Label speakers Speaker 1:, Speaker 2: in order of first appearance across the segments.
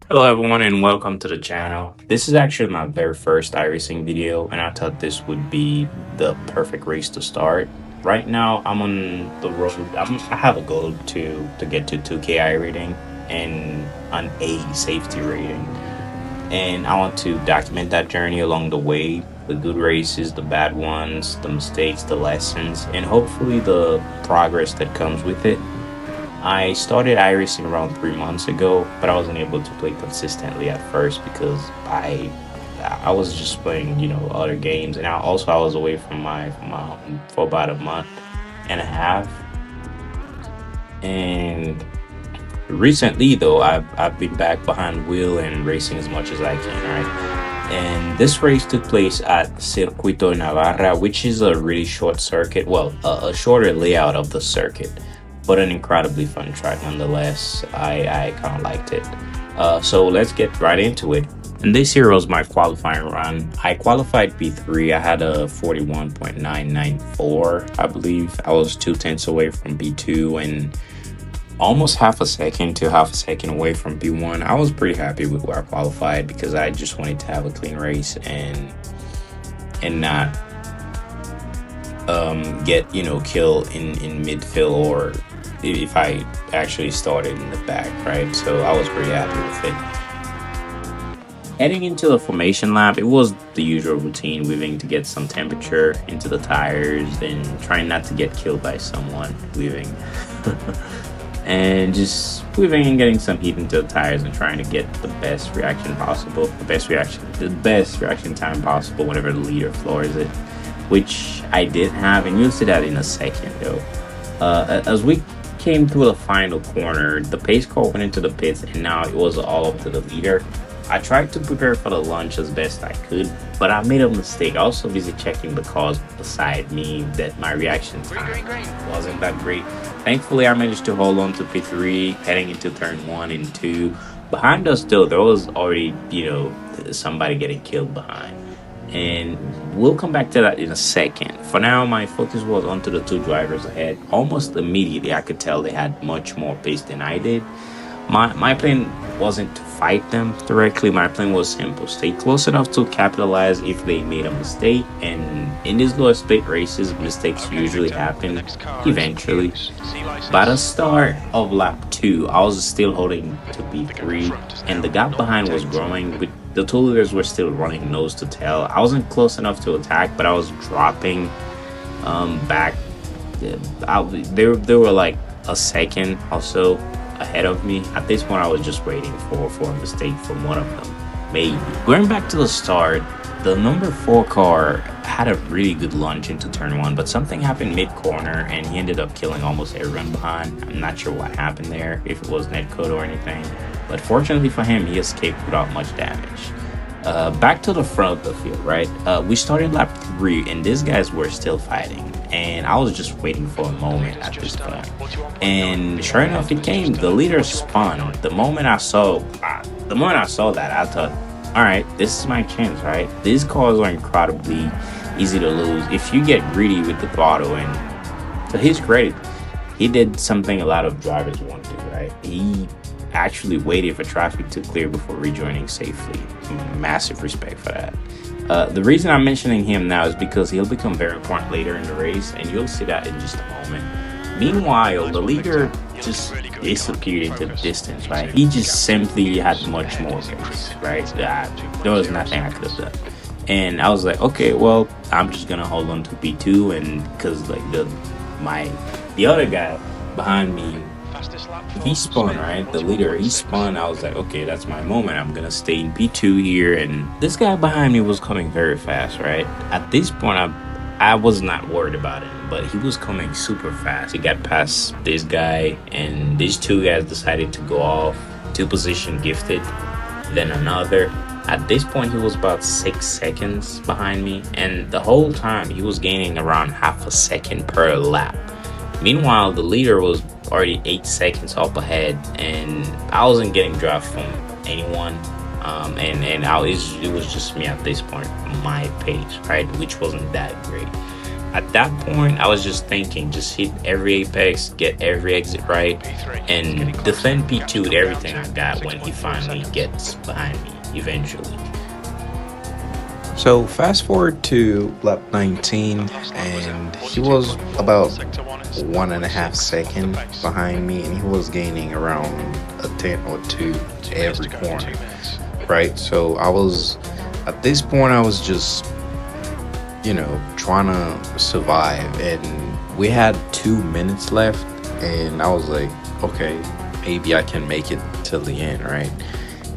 Speaker 1: Hello everyone and welcome to the channel. This is actually my very first iRacing video and I thought this would be the perfect race to start. Right now I'm on the road. I have a goal to get to 2K iRating and an A safety rating. And I want to document that journey along the way, the good races, the bad ones, the mistakes, the lessons, and hopefully the progress that comes with it. I started iRacing around 3 months ago, but I wasn't able to play consistently at first because I was just playing, other games, and I was away from my home for about a month and a half. And recently, though, I've been back behind wheel and racing as much as I can, right? And this race took place at Circuito Navarra, which is a really short circuit, well, a shorter layout of the circuit, but an incredibly fun track nonetheless. I kind of liked it. So let's get right into it. And this here was my qualifying run. I qualified P3. I had a 41.994, I believe. I was 2 tenths away from P2 and almost half a second away from P1. I was pretty happy with where I qualified because I just wanted to have a clean race and not get killed in midfield or if I actually started in the back, right? So I was pretty happy with it. Heading into the formation lap, it was the usual routine, weaving to get some temperature into the tires and trying not to get killed by someone weaving. And just weaving and getting some heat into the tires and trying to get the best reaction possible, the best reaction time possible whenever the leader floors it, which I did have, and you'll see that in a second though. As we came to the final corner, the pace car went into the pits, and now it was all up to the leader. I tried to prepare for the launch as best I could, but I made a mistake. I was so busy checking the cars beside me that my reaction time wasn't that great. Thankfully, I managed to hold on to P3 heading into turn 1 and 2. Behind us, though, there was already, somebody getting killed behind. And we'll come back to that in a second. For now, my focus was onto the two drivers ahead. Almost immediately, I could tell they had much more pace than I did. My plan wasn't to fight them directly. My plan was simple: stay close enough to capitalize if they made a mistake. And in these lower speed races, mistakes usually happen eventually. By the start of lap 2, I was still holding to P3, and the gap behind was growing. With the two leaders were still running nose to tail. I wasn't close enough to attack, but I was dropping back. They were like a second or so ahead of me. At this point, I was just waiting for a mistake from one of them. Maybe. Going back to the start, the number 4 car had a really good launch into turn 1, but something happened mid-corner and he ended up killing almost everyone behind. I'm not sure what happened there, if it was netcode or anything, but fortunately for him, he escaped without much damage. Back to the front of the field, right? We started lap 3 and these guys were still fighting, and I was just waiting for a moment at this point. And sure enough, it came. The leader spun. The moment I saw that, I thought, all right, this is my chance, right? These cars are incredibly easy to lose if you get greedy with the throttle. And to his credit, he did something a lot of drivers won't do, right? He actually waited for traffic to clear before rejoining safely. Massive respect for that. The reason I'm mentioning him now is because he'll become very important later in the race, and you'll see that in just a moment. Meanwhile, the leader just disappeared into the distance, right? He just simply had much more pace, right? There was nothing I could have done. And I was like, okay, well, I'm just gonna hold on to P2, and because like the other guy behind me, he spun, right? The leader, he spun. I was like, okay, that's my moment. I'm gonna stay in P2 here. And this guy behind me was coming very fast, right? At this point, I was not worried about him, but he was coming super fast. He got past this guy, and these two guys decided to go off. Two position gifted, then another. At this point, he was about 6 seconds behind me, and the whole time he was gaining around half a second per lap. Meanwhile, the leader was already 8 seconds up ahead, and I wasn't getting draft from anyone. It was just me at this point, my pace, right, which wasn't that great. at that point, I was just thinking, just hit every apex, get every exit right, and defend P2 with everything I got when he finally gets behind me eventually.
Speaker 2: So fast forward to lap 19, and he was about 1.5 seconds behind me, and he was gaining around a 10 or 2 every corner, right? So I was at this point, I was just trying to survive, and we had 2 minutes left, and I was like, okay, maybe I can make it till the end, right?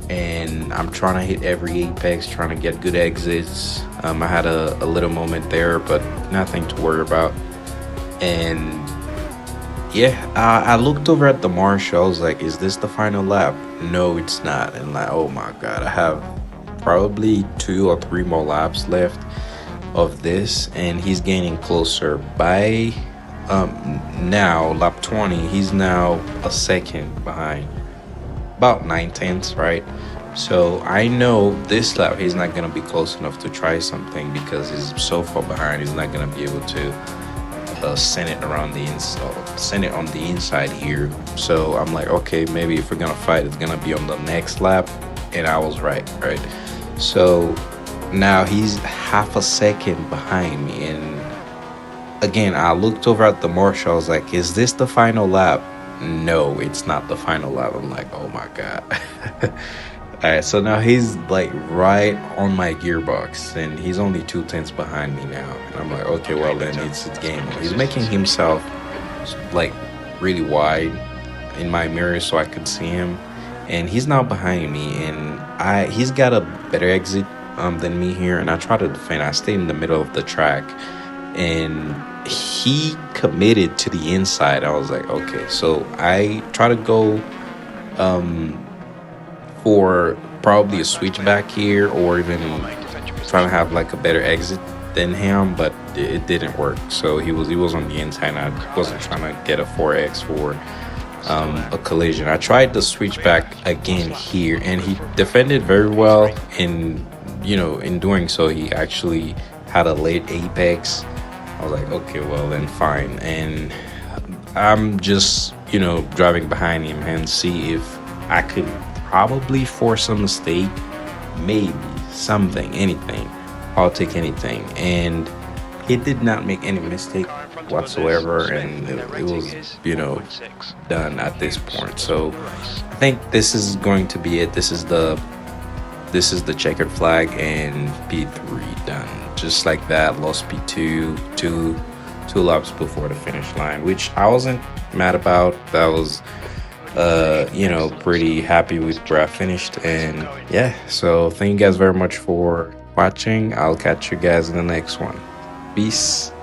Speaker 2: And I'm trying to hit every apex, trying to get good exits. I had a little moment there, but nothing to worry about. And yeah, I looked over at the marshal. I was like, is this the final lap? No, it's not. And like, oh my God, I have probably 2 or 3 more laps left of this, and he's gaining closer. By now, lap 20, he's now a second behind, about 9 tenths, right? So I know this lap he's not gonna be close enough to try something because he's so far behind. He's not gonna be able to send it around the inside, send it on the inside here. So I'm like, okay, maybe if we're gonna fight, it's gonna be on the next lap, and I was right. So now he's half a second behind me, and again, I looked over at the marshal. I was like, is this the final lap? No, it's not the final lap. I'm like, oh my God. All right, so now he's like right on my gearbox, and he's only 2 tenths behind me now. And I'm like, okay, well then it's game. He's making himself like really wide in my mirror so I could see him, and he's now behind me, and he's got a better exit than me here. And I try to defend. I stay in the middle of the track, and he committed to the inside. I was like, okay, so I try to go for probably a switchback here, or even trying to have like a better exit than him, but it didn't work. So he was on the inside, and I wasn't trying to get a 4x for a collision. I tried to switch back again here, and he defended very well. In doing so, he actually had a late apex. I was like, okay, well then fine. And I'm just driving behind him and see if I could probably force a mistake, maybe something, anything. I'll take anything. And he did not make any mistake whatsoever, and it was done at this point. So I think this is going to be it. This is the checkered flag, and P3 done just like that. Lost P2 two laps before the finish line, which I wasn't mad about. That was pretty happy with where I finished. And yeah, so thank you guys very much for watching. I'll catch you guys in the next one. Peace.